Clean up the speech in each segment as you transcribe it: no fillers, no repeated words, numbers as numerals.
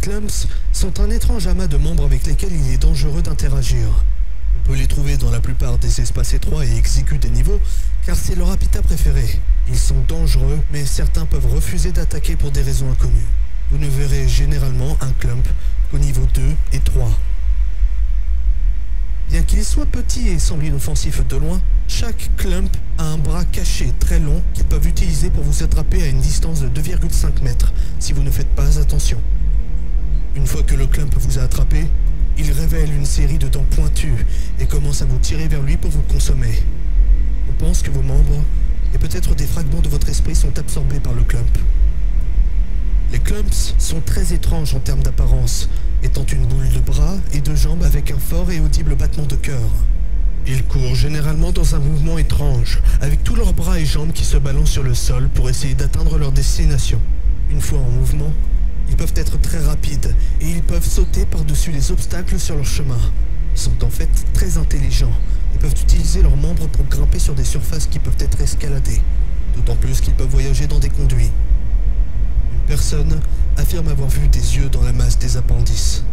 clumps sont un étrange amas de membres avec lesquels il est dangereux d'interagir. On peut les trouver dans la plupart des espaces étroits et exigus des niveaux, car c'est leur habitat préféré. Ils sont dangereux, mais certains peuvent refuser d'attaquer pour des raisons inconnues. Vous ne verrez généralement un clump qu'au niveau 2 et 3. Bien qu'il soit petit et semble inoffensif de loin, chaque clump a un bras caché très long qu'ils peuvent utiliser pour vous attraper à une distance de 2,5 mètres si vous ne faites pas attention. Une fois que le clump vous a attrapé, il révèle une série de dents pointues et commence à vous tirer vers lui pour vous consommer. On pense que vos membres et peut-être des fragments de votre esprit sont absorbés par le clump. Les clumps sont très étranges en termes d'apparence, étant une boule de bras et de jambes avec un fort et audible battement de cœur. Ils courent généralement dans un mouvement étrange, avec tous leurs bras et jambes qui se balancent sur le sol pour essayer d'atteindre leur destination. Une fois en mouvement, ils peuvent être très rapides et ils peuvent sauter par-dessus les obstacles sur leur chemin. Ils sont en fait très intelligents et peuvent utiliser leurs membres pour grimper sur des surfaces qui peuvent être escaladées, d'autant plus qu'ils peuvent voyager dans des conduits. Une personne affirme avoir vu des yeux dans la masse des appendices.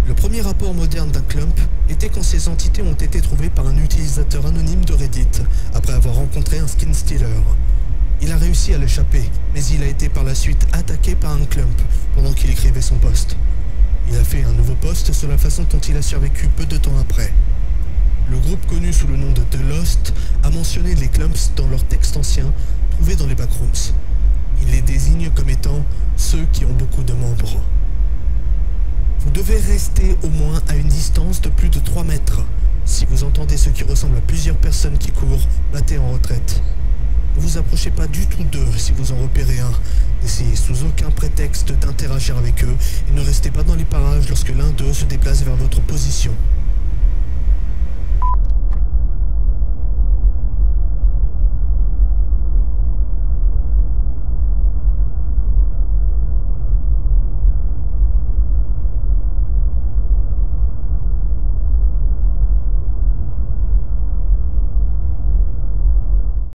Le premier rapport moderne d'un clump était quand ces entités ont été trouvées par un utilisateur anonyme de Reddit, après avoir rencontré un skin stealer. Il a réussi à l'échapper, mais il a été par la suite attaqué par un clump pendant qu'il écrivait son post. Il a fait un nouveau post sur la façon dont il a survécu peu de temps après. Le groupe connu sous le nom de The Lost a mentionné les clumps dans leurs textes anciens trouvés dans les backrooms. Il les désigne comme étant ceux qui ont beaucoup de membres. Vous devez rester au moins à une distance de plus de 3 mètres. Si vous entendez ce qui ressemble à plusieurs personnes qui courent, battez en retraite. Ne vous approchez pas du tout d'eux si vous en repérez un. N'essayez sous aucun prétexte d'interagir avec eux et ne restez pas dans les parages lorsque l'un d'eux se déplace vers votre position.